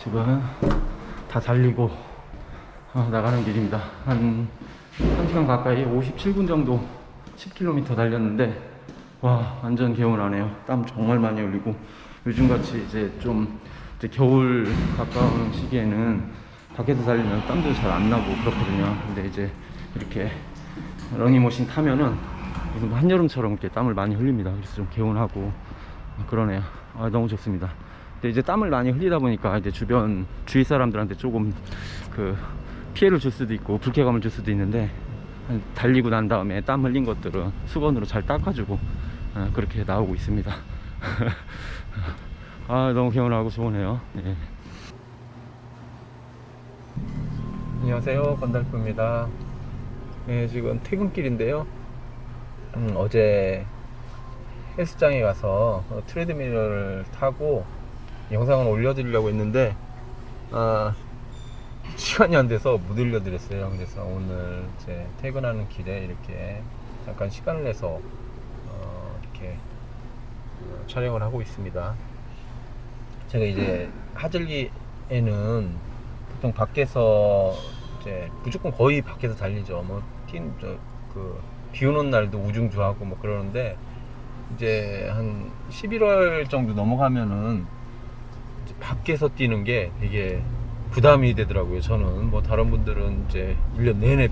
지금 다 달리고 나가는 길입니다. 한 1시간 가까이 57분 정도 10km 달렸는데 와 완전 개운하네요. 땀 정말 많이 흘리고 요즘같이 이제 좀 이제 겨울 가까운 시기에는 밖에서 달리면 땀도 잘 안 나고 그렇거든요. 근데 이제 이렇게 러닝머신 타면은 무슨 한여름처럼 이렇게 땀을 많이 흘립니다. 그래서 좀 개운하고 그러네요. 너무 좋습니다. 근데 이제 땀을 많이 흘리다 보니까 이제 주위 사람들한테 조금 그 피해를 줄 수도 있고 불쾌감을 줄 수도 있는데, 달리고 난 다음에 땀 흘린 것들은 수건으로 잘 닦아주고 그렇게 나오고 있습니다. 너무 개운하고 좋으네요. 네. 안녕하세요, 건달프입니다. 네, 지금 퇴근길인데요. 어제 헬스장에 가서 트레드밀을 타고 영상을 올려드리려고 했는데 시간이 안 돼서 못 올려드렸어요. 그래서 오늘 제 퇴근하는 길에 이렇게 잠깐 시간을 내서 이렇게 촬영을 하고 있습니다. 제가 이제 하절기에는 보통 밖에서 이제 무조건 거의 밖에서 달리죠. 비 오는 날도 우중주하고 뭐 그러는데, 이제 한 11월 정도 넘어가면은 이제 밖에서 뛰는 게 되게 부담이 되더라고요. 저는 뭐 다른 분들은 이제 1년 내내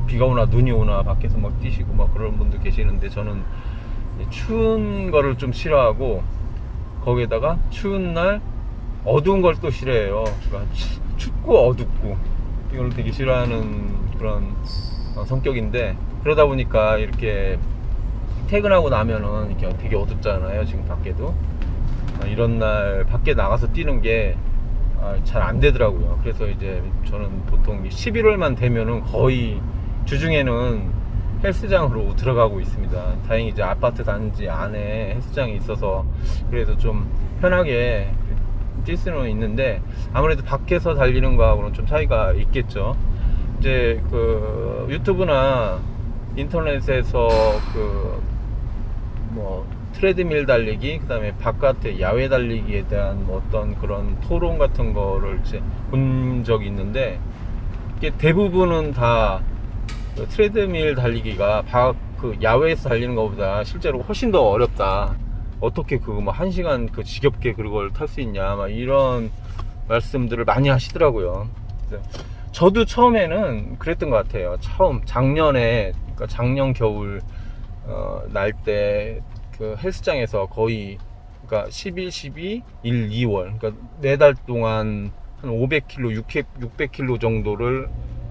비가 오나 눈이 오나 밖에서 막 뛰시고 막 그런 분들 계시는데, 저는 추운 거를 좀 싫어하고 거기에다가 추운 날 어두운 걸 또 싫어해요. 그러니까 춥고 어둡고 이걸 되게 싫어하는 그런 성격인데, 그러다 보니까 이렇게 퇴근하고 나면은 이렇게 되게 어둡잖아요. 지금 밖에도 이런 날 밖에 나가서 뛰는 게 잘 안 되더라고요. 그래서 이제 저는 보통 11월만 되면은 거의 주중에는 헬스장으로 들어가고 있습니다. 다행히 이제 아파트 단지 안에 헬스장이 있어서 그래서 좀 편하게 뛸 수는 있는데, 아무래도 밖에서 달리는 거하고는 좀 차이가 있겠죠. 이제 그 유튜브나 인터넷에서 뭐 트레드밀 달리기, 그 다음에 바깥에 야외 달리기에 대한 뭐 어떤 그런 토론 같은 거를 이제 본 적이 있는데, 이게 대부분은 다 트레드밀 달리기가 그 야외에서 달리는 것보다 실제로 훨씬 더 어렵다. 어떻게 그거 뭐 1시간 지겹게 그걸 탈 수 있냐, 막 이런 말씀들을 많이 하시더라고요. 저도 처음에는 그랬던 것 같아요. 작년에, 그러니까 작년 겨울 날 때 그 헬스장에서 거의, 그러니까 11, 12, 1, 2월, 그러니까 4달 동안 한 500km, 600km 정도를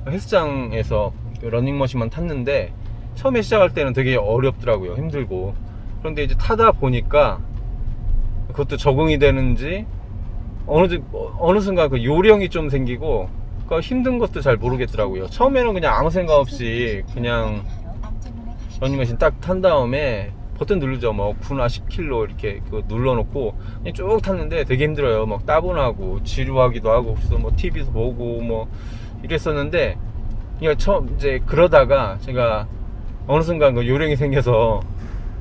헬스장에서 러닝머신만 탔는데, 처음에 시작할 때는 되게 어렵더라고요. 힘들고. 그런데 이제 타다 보니까 그것도 적응이 되는지 어느 순간 그 요령이 좀 생기고, 그러니까 힘든 것도 잘 모르겠더라고요. 처음에는 그냥 아무 생각 없이 그냥 러닝머신 딱 탄 다음에 버튼 누르죠. 뭐 9나 10km 이렇게 눌러놓고 그냥 쭉 탔는데 되게 힘들어요. 막 따분하고 지루하기도 하고, 그래서 뭐 TV에서 보고 뭐 이랬었는데, 그러니까 처음 이제 그러다가 제가 어느 순간 그 요령이 생겨서,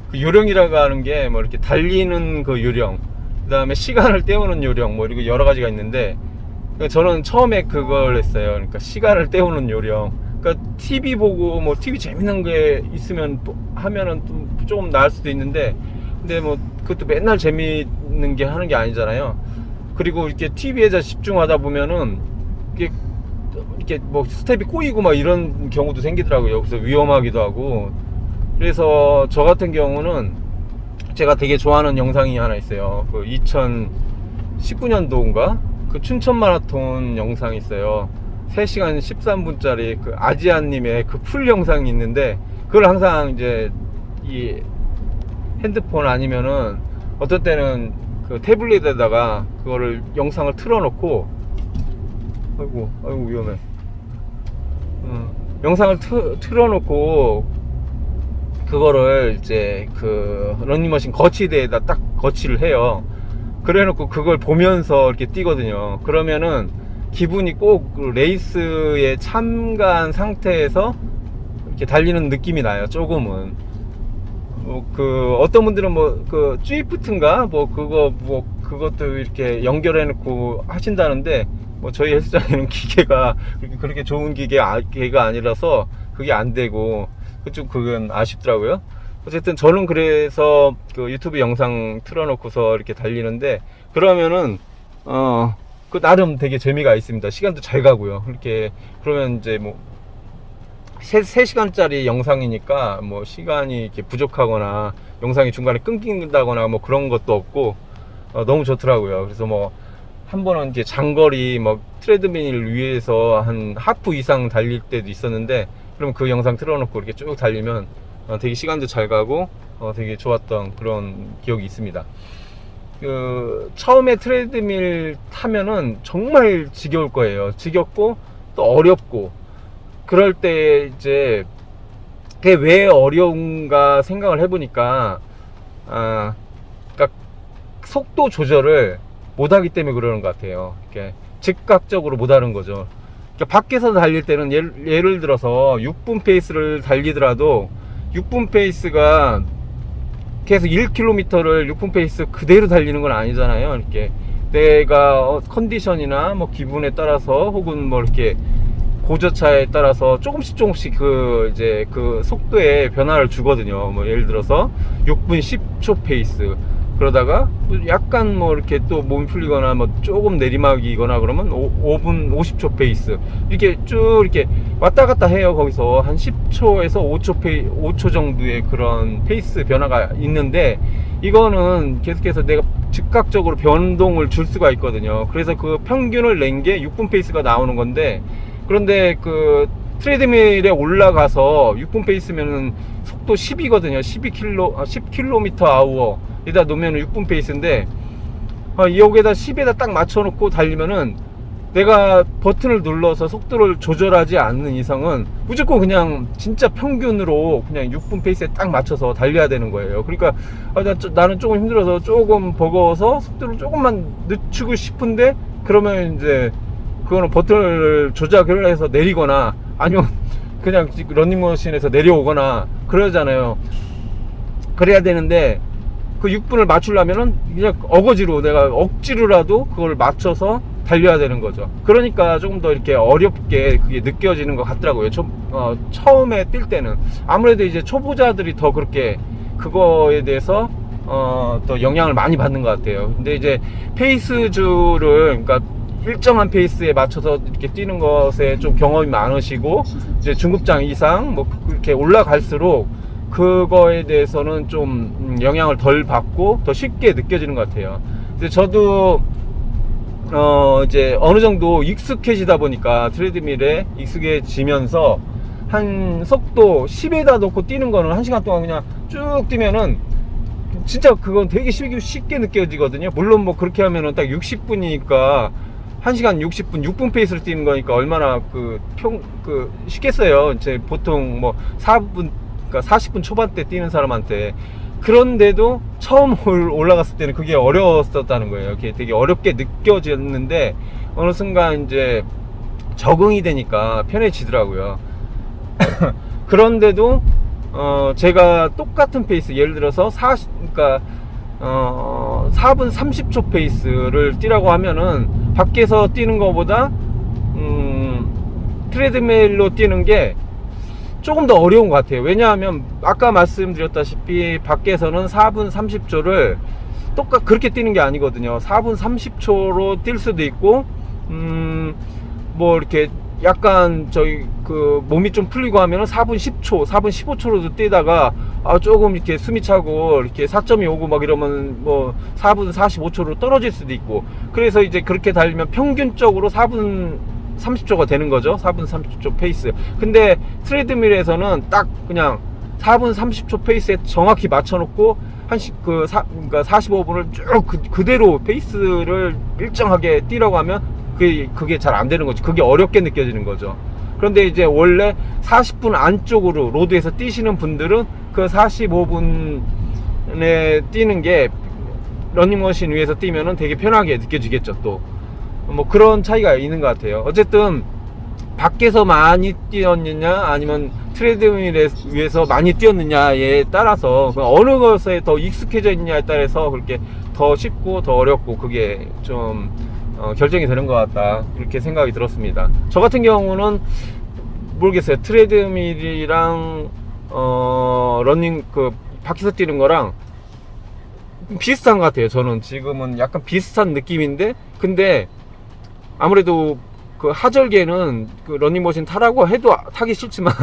그 요령이라고 하는 게 뭐 이렇게 달리는 그 요령, 그 다음에 시간을 때우는 요령, 뭐 이렇게 여러 가지가 있는데, 그러니까 저는 처음에 그걸 했어요. 그러니까 시간을 때우는 요령. 그러니까 TV 보고 뭐 TV 재밌는 게 있으면 또 하면은 좀 조금 나을 수도 있는데, 근데 뭐 그것도 맨날 재밌는 게 하는 게 아니잖아요. 그리고 이렇게 TV에서 집중하다 보면은 이렇게 뭐 스텝이 꼬이고 막 이런 경우도 생기더라고요. 그래서 위험하기도 하고. 그래서 저 같은 경우는 제가 되게 좋아하는 영상이 하나 있어요. 그 2019년도인가 그 춘천 마라톤 영상이 있어요. 3시간 13분짜리 그 아지아님의 그 풀 영상이 있는데, 그걸 항상 이제 이 핸드폰 아니면은 어떤 때는 그 태블릿에다가 그거를 영상을 틀어놓고, 아이고 위험해. 영상을 틀어놓고 그거를 이제 그 러닝머신 거치대에다 딱 거치를 해요. 그래놓고 그걸 보면서 이렇게 뛰거든요. 그러면은 기분이 꼭 레이스에 참가한 상태에서 이렇게 달리는 느낌이 나요. 조금은. 그 어떤 분들은 뭐 그 쥐프트인가 뭐 그것도 이렇게 연결해 놓고 하신다는데, 뭐 저희 헬스장에는 기계가 그렇게 좋은 기계가 아니라서 그게 안 되고 좀 그건 아쉽더라고요. 어쨌든 저는 그래서 그 유튜브 영상 틀어놓고서 이렇게 달리는데, 그러면은 그 나름 되게 재미가 있습니다. 시간도 잘 가고요. 이렇게 그러면 이제 뭐 3시간짜리 영상이니까 뭐 시간이 이렇게 부족하거나 영상이 중간에 끊긴다거나 뭐 그런 것도 없고 너무 좋더라고요. 그래서 뭐 한 번은 이제 장거리 뭐 트레드밀 위에서 한 하프 이상 달릴 때도 있었는데, 그럼 그 영상 틀어놓고 이렇게 쭉 달리면 되게 시간도 잘 가고 되게 좋았던 그런 기억이 있습니다. 그 처음에 트레드밀 타면은 정말 지겨울 거예요. 지겹고 또 어렵고, 그럴 때 이제 그게 왜 어려운가 생각을 해보니까 그러니까 속도 조절을 못하기 때문에 그러는 것 같아요. 이렇게 즉각적으로 못하는 거죠. 그러니까 밖에서 달릴 때는 예를 들어서 6분 페이스를 달리더라도 6분 페이스가 계속 1km를 6분 페이스 그대로 달리는 건 아니잖아요. 이렇게 내가 컨디션이나 뭐 기분에 따라서 혹은 뭐 이렇게 고저차에 따라서 조금씩 이제 그 속도에 변화를 주거든요. 뭐 예를 들어서 6분 10초 페이스, 그러다가 약간 뭐 이렇게 또 몸이 풀리거나 뭐 조금 내리막이거나 그러면 5분 50초 페이스, 이렇게 쭉 이렇게 왔다 갔다 해요. 거기서 한 10초에서 5초 정도의 그런 페이스 변화가 있는데, 이거는 계속해서 내가 즉각적으로 변동을 줄 수가 있거든요. 그래서 그 평균을 낸 게 6분 페이스가 나오는 건데, 그런데 그 트레드밀에 올라가서 6분 페이스면은 속도 10이거든요. 10km 아워 에다 놓으면 6분 페이스인데, 여기에다 10에다 딱 맞춰놓고 달리면은 내가 버튼을 눌러서 속도를 조절하지 않는 이상은 무조건 그냥 진짜 평균으로 그냥 6분 페이스에 딱 맞춰서 달려야 되는 거예요. 그러니까 나는 조금 힘들어서 조금 버거워서 속도를 조금만 늦추고 싶은데, 그러면 이제 그거는 버튼을 조작을 해서 내리거나 아니면 그냥 러닝머신에서 내려오거나 그러잖아요. 그래야 되는데 그 6분을 맞추려면은 그냥 어거지로 내가 억지로라도 그걸 맞춰서 달려야 되는 거죠. 그러니까 조금 더 이렇게 어렵게 그게 느껴지는 것 같더라고요. 처음에 뛸 때는 아무래도 이제 초보자들이 더 그렇게 그거에 대해서 더 영향을 많이 받는 것 같아요. 근데 이제 페이스주를, 그러니까 일정한 페이스에 맞춰서 이렇게 뛰는 것에 좀 경험이 많으시고 이제 중급장 이상 뭐 그렇게 올라갈수록 그거에 대해서는 좀 영향을 덜 받고 더 쉽게 느껴지는 것 같아요. 근데 저도 이제 어느 정도 익숙해지다 보니까 트레드밀에 익숙해지면서 한 속도 10에다 놓고 뛰는 거는 1시간 동안 그냥 쭉 뛰면은 진짜 그건 되게 쉽게 느껴지거든요. 물론 뭐 그렇게 하면은 딱 60분이니까 1시간 60분 6분 페이스로 뛰는 거니까 얼마나 쉽겠어요. 이제 보통 뭐 4분, 그러니까 40분 초반대 뛰는 사람한테. 그런데도 처음 올라갔을 때는 그게 어려웠었다는 거예요. 그게 되게 어렵게 느껴졌는데 어느 순간 이제 적응이 되니까 편해지더라고요. 그런데도 제가 똑같은 페이스, 예를 들어서 4분 30초 페이스를 뛰라고 하면은 밖에서 뛰는 것보다 트레드밀로 뛰는 게 조금 더 어려운 것 같아요. 왜냐하면 아까 말씀드렸다시피 밖에서는 4분 30초를 그렇게 뛰는 게 아니거든요. 4분 30초로 뛸 수도 있고 뭐 이렇게 약간 몸이 좀 풀리고 하면은 4분 10초, 4분 15초로도 뛰다가 조금 이렇게 숨이 차고 이렇게 4점이 오고 막 이러면 뭐 4분 45초로 떨어질 수도 있고, 그래서 이제 그렇게 달리면 평균적으로 4분 30초가 되는 거죠. 4분 30초 페이스. 근데 트레드밀에서는 딱 그냥 4분 30초 페이스에 정확히 맞춰놓고 그러니까 45분을 쭉 그대로 페이스를 일정하게 뛰라고 하면 그게 잘 안 되는 거죠. 그게 어렵게 느껴지는 거죠. 그런데 이제 원래 40분 안쪽으로 로드에서 뛰시는 분들은 그 45분에 뛰는 게 러닝머신 위에서 뛰면은 되게 편하게 느껴지겠죠. 또 뭐 그런 차이가 있는 것 같아요. 어쨌든 밖에서 많이 뛰었느냐 아니면 트레드밀에 위해서 많이 뛰었느냐에 따라서 어느 것에 더 익숙해져 있느냐에 따라서 그렇게 더 쉽고 더 어렵고 그게 좀 결정이 되는 것 같다, 그렇게 생각이 들었습니다. 저 같은 경우는 모르겠어요. 트레드밀이랑 러닝 그 밖에서 뛰는 거랑 비슷한 것 같아요. 저는 지금은 약간 비슷한 느낌인데, 근데 아무래도 그 하절기에는 그 러닝머신 타라고 해도 타기 싫지만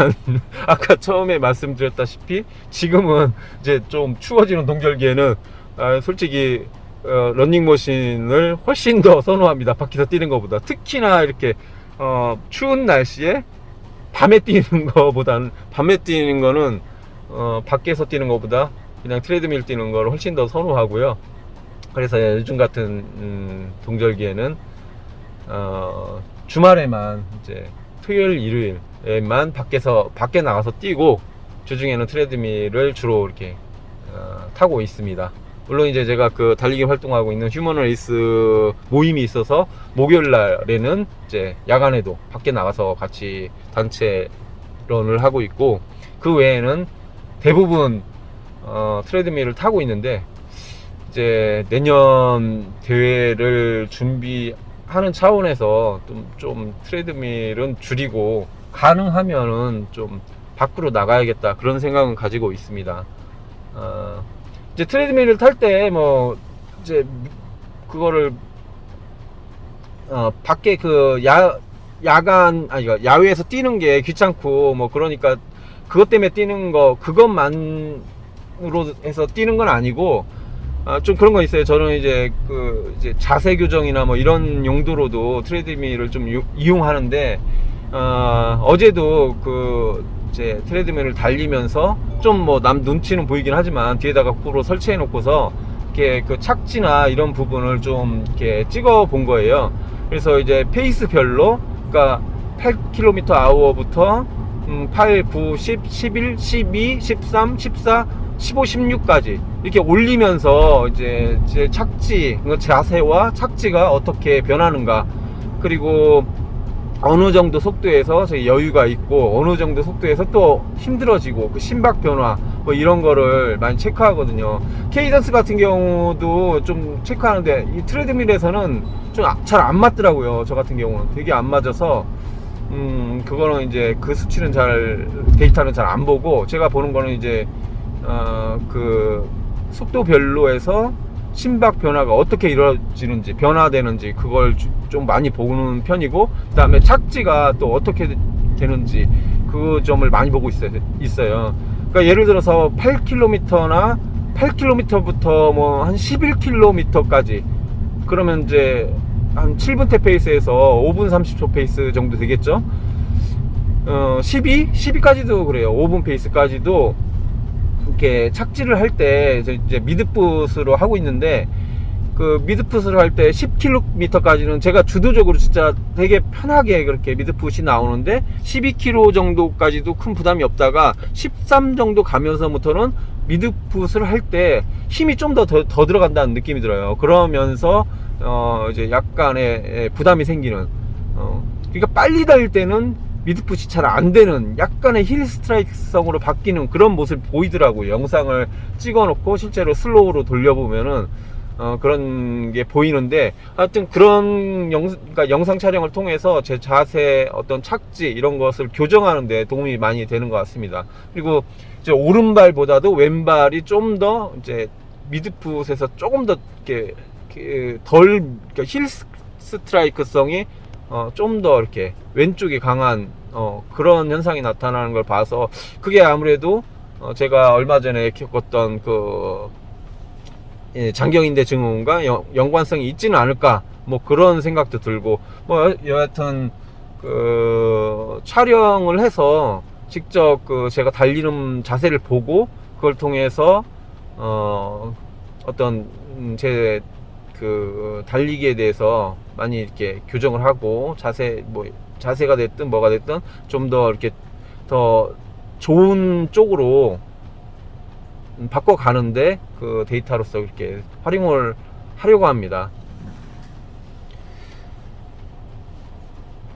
아까 처음에 말씀드렸다시피 지금은 이제 좀 추워지는 동절기에는 솔직히 러닝머신을 훨씬 더 선호합니다. 밖에서 뛰는 것보다. 특히나 이렇게 추운 날씨에 밤에 뛰는 거보다는, 밤에 뛰는 거는 밖에서 뛰는 것보다 그냥 트레드밀 뛰는 걸 훨씬 더 선호하고요. 그래서 요즘 같은 동절기에는 주말에만 이제 토요일 일요일에만 밖에 나가서 뛰고, 주중에는 트레드밀을 주로 이렇게 타고 있습니다. 물론 이제 제가 그 달리기 활동하고 있는 휴먼 레이스 모임이 있어서 목요일 날에는 이제 야간에도 밖에 나가서 같이 단체 런을 하고 있고, 그 외에는 대부분 트레드밀을 타고 있는데, 이제 내년 대회를 준비하는 차원에서 좀 트레드밀은 줄이고 가능하면은 좀 밖으로 나가야겠다, 그런 생각은 가지고 있습니다. 이제 트레드밀을 탈 때 뭐 이제 그거를 밖에 그 야간 야외에서 뛰는 게 귀찮고 뭐 그러니까 그것 때문에 뛰는 거, 그것만으로 해서 뛰는 건 아니고 좀 그런 거 있어요. 저는 이제 이제 자세 교정이나 뭐 이런 용도로도 트레드밀을 좀 이용하는데, 어제도 이제 트레드밀을 달리면서 좀 뭐 남 눈치는 보이긴 하지만 뒤에다가 코로 설치해 놓고서 이렇게 그 착지나 이런 부분을 좀 이렇게 찍어 본 거예요. 그래서 이제 페이스별로, 그러니까 8km/h부터 8, 9, 10, 11, 12, 13, 14, 15, 16까지 이렇게 올리면서 이제 착지, 자세와 착지가 어떻게 변하는가, 그리고 어느 정도 속도에서 여유가 있고 어느 정도 속도에서 또 힘들어지고 그 심박 변화 뭐 이런 거를 많이 체크하거든요. 케이던스 같은 경우도 좀 체크하는데 이 트레드밀에서는 좀 잘 안 맞더라고요. 저 같은 경우는 되게 안 맞아서 그거는 이제 그 수치는 데이터는 잘 안 보고, 제가 보는 거는 이제 그 속도별로 해서 심박 변화가 어떻게 이루어지는지, 변화되는지 그걸 좀 많이 보는 편이고, 그 다음에 착지가 또 어떻게 되는지 그 점을 많이 보고 있어요. 그러니까 예를 들어서 8km나 8km부터 뭐 한 11km까지 그러면 이제 한 7분대 페이스에서 5분 30초 페이스 정도 되겠죠. 12까지도 그래요. 5분 페이스까지도 이렇게 착지를 할 때 이제 미드풋으로 하고 있는데, 그 미드풋을 할 때 10km까지는 제가 주도적으로 진짜 되게 편하게 그렇게 미드풋이 나오는데, 12km 정도까지도 큰 부담이 없다가 13 정도 가면서부터는 미드풋을 할 때 힘이 좀 더 들어간다는 느낌이 들어요. 그러면서 이제 약간의 부담이 생기는, 그러니까 빨리 달릴 때는 미드풋이 잘 안 되는 약간의 힐 스트라이크성으로 바뀌는 그런 모습이 보이더라고요. 영상을 찍어 놓고 실제로 슬로우로 돌려보면은 그런 게 보이는데, 하여튼 그런 그러니까 영상 촬영을 통해서 제 자세, 어떤 착지 이런 것을 교정하는 데 도움이 많이 되는 것 같습니다. 그리고 이제 오른발보다도 왼발이 좀 더 이제 미드풋에서 조금 더 이렇게 그러니까 힐 스트라이크성이 좀 더 이렇게 왼쪽이 강한 그런 현상이 나타나는 걸 봐서, 그게 아무래도 제가 얼마 전에 겪었던 장경인대 증후군과 연관성이 있지는 않을까, 뭐 그런 생각도 들고, 뭐 여하튼 촬영을 해서 직접 제가 달리는 자세를 보고 그걸 통해서 어떤 제 달리기에 대해서 많이 이렇게 교정을 하고, 자세가 됐든 뭐가 됐든 좀 더 이렇게 더 좋은 쪽으로 바꿔가는데 그 데이터로서 이렇게 활용을 하려고 합니다.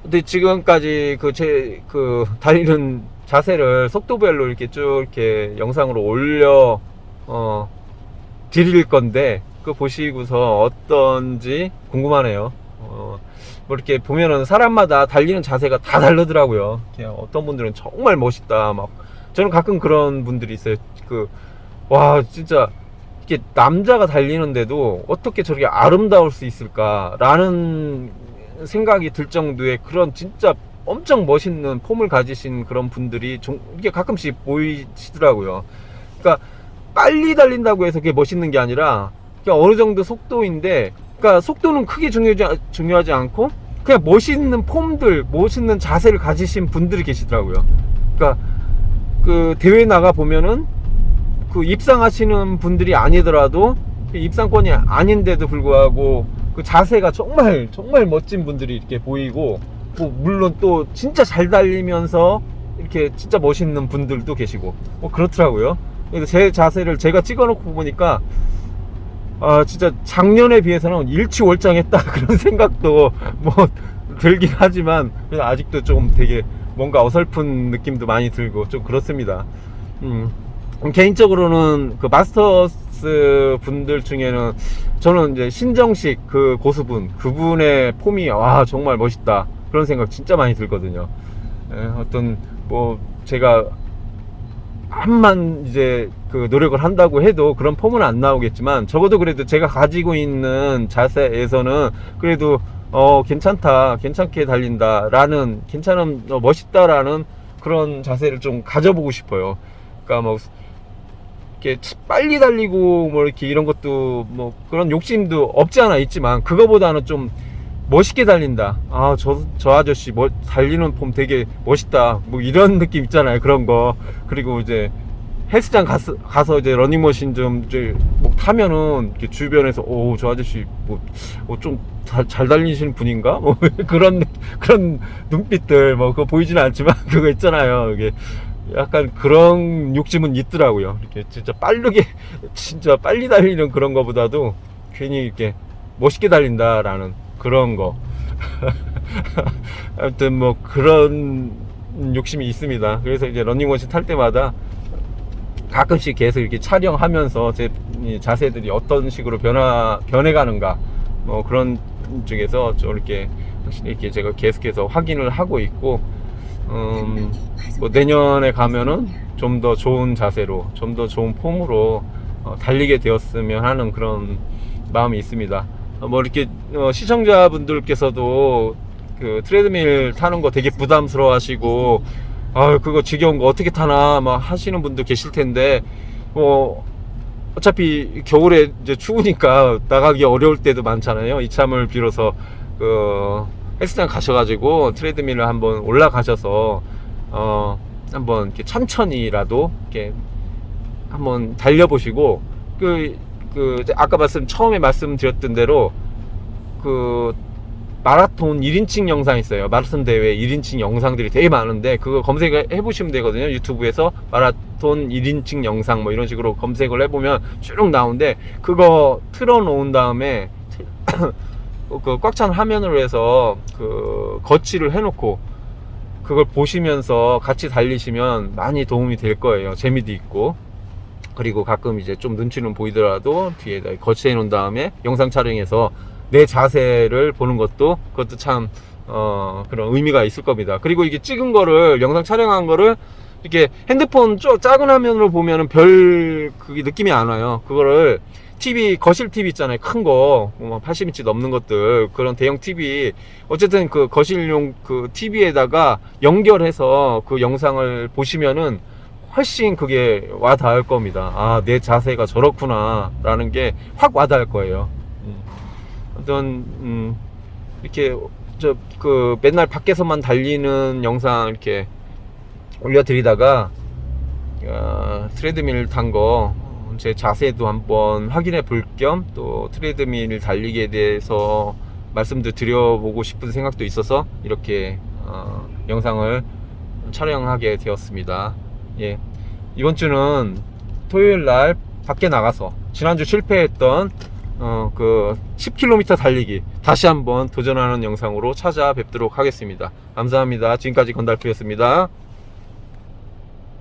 근데 지금까지 달리는 자세를 속도별로 이렇게 쭉 이렇게 영상으로 올려 드릴 건데, 그거 보시고서 어떤지 궁금하네요. 뭐 이렇게 보면은 사람마다 달리는 자세가 다 다르더라고요. 어떤 분들은 정말 멋있다, 막. 저는 가끔 그런 분들이 있어요. 와, 진짜 이게 남자가 달리는데도 어떻게 저렇게 아름다울 수 있을까라는 생각이 들 정도의 그런 진짜 엄청 멋있는 폼을 가지신 그런 분들이 이게 가끔씩 보이시더라고요. 그러니까 빨리 달린다고 해서 그게 멋있는 게 아니라 그냥 어느 정도 속도인데, 그러니까 속도는 크게 중요하지 않고 그냥 멋있는 폼들, 멋있는 자세를 가지신 분들이 계시더라고요. 그러니까 그 대회 나가 보면은 그 입상하시는 분들이 아니더라도, 입상권이 아닌데도 불구하고 그 자세가 정말 정말 멋진 분들이 이렇게 보이고, 뭐 물론 또 진짜 잘 달리면서 이렇게 진짜 멋있는 분들도 계시고 뭐 그렇더라고요. 그래서 제 자세를 제가 찍어놓고 보니까 진짜 작년에 비해서는 일취월장했다 그런 생각도 뭐 들긴 하지만, 아직도 좀 되게 뭔가 어설픈 느낌도 많이 들고 좀 그렇습니다. 개인적으로는 그 마스터스 분들 중에는 저는 이제 신정식 그 고수분, 그분의 폼이 와 정말 멋있다 그런 생각 진짜 많이 들거든요. 어떤 뭐 제가 한만 이제 그 노력을 한다고 해도 그런 폼은 안 나오겠지만, 적어도 그래도 제가 가지고 있는 자세에서는 그래도 괜찮다, 괜찮게 달린다 라는, 괜찮은, 멋있다라는 그런 자세를 좀 가져보고 싶어요. 그러니까 뭐 이렇게 빨리 달리고 뭐 이렇게 이런 것도 뭐 그런 욕심도 없지 않아 있지만, 그거보다는 좀 멋있게 달린다, 저 아저씨 달리는 폼 되게 멋있다, 뭐 이런 느낌 있잖아요. 그런 거. 그리고 이제 헬스장 가서 이제 러닝머신 좀 타면은 이렇게 주변에서 저 아저씨 좀 잘 달리시는 분인가? 뭐 그런 눈빛들 뭐 그거 보이지는 않지만 그거 있잖아요. 이게 약간 그런 욕심은 있더라고요. 이렇게 진짜 빨리 달리는 그런 거보다도 괜히 이렇게 멋있게 달린다라는 그런 거. 아무튼 뭐 그런 욕심이 있습니다. 그래서 이제 러닝머신 탈 때마다 가끔씩 계속 이렇게 촬영하면서 제 자세들이 어떤 식으로 변해가는가, 뭐 그런 쪽에서 좀 이렇게 확실히 이렇게 제가 계속해서 확인을 하고 있고, 뭐 내년에 가면은 좀 더 좋은 자세로, 좀 더 좋은 폼으로 달리게 되었으면 하는 그런 마음이 있습니다. 뭐 이렇게 시청자분들께서도 그 트레드밀 타는 거 되게 부담스러워 하시고, 그거 지겨운 거 어떻게 타나 막 하시는 분도 계실 텐데, 뭐 어차피 겨울에 이제 추우니까 나가기 어려울 때도 많잖아요. 이참을 빌어서 그 헬스장 가셔가지고 트레드밀을 한번 올라가셔서 한번 이렇게 천천히라도 이렇게 한번 달려보시고, 아까 처음에 말씀드렸던 대로 그 마라톤 1인칭 영상 있어요. 마라톤 대회 1인칭 영상들이 되게 많은데, 그거 검색해 보시면 되거든요. 유튜브에서 마라톤 1인칭 영상 뭐 이런 식으로 검색을 해보면 쭉 나오는데, 그거 틀어 놓은 다음에 그 꽉 찬 화면으로 해서 그 거치를 해놓고 그걸 보시면서 같이 달리시면 많이 도움이 될 거예요. 재미도 있고. 그리고 가끔 이제 좀 눈치는 보이더라도 뒤에다 거치해 놓은 다음에 영상 촬영해서 내 자세를 보는 것도, 그것도 참 그런 의미가 있을 겁니다. 그리고 이게 찍은 거를, 영상 촬영한 거를 이렇게 핸드폰 작은 화면으로 보면은 그게 느낌이 안 와요. 그거를 거실 TV 있잖아요. 큰 거, 80인치 넘는 것들, 그런 대형 TV, 어쨌든 그 거실용 그 TV에다가 연결해서 그 영상을 보시면은 훨씬 그게 와 닿을 겁니다. 내 자세가 저렇구나 라는 게 확 와 닿을 거예요. 어떤 이렇게 맨날 밖에서만 달리는 영상 이렇게 올려드리다가 트레드밀 탄 거 제 자세도 한번 확인해 볼 겸, 또 트레드밀 달리기에 대해서 말씀도 드려보고 싶은 생각도 있어서 이렇게 영상을 촬영하게 되었습니다. 예, 이번 주는 토요일 날 밖에 나가서 지난주 실패했던 그 10km 달리기 다시 한번 도전하는 영상으로 찾아뵙도록 하겠습니다. 감사합니다. 지금까지 건달프였습니다.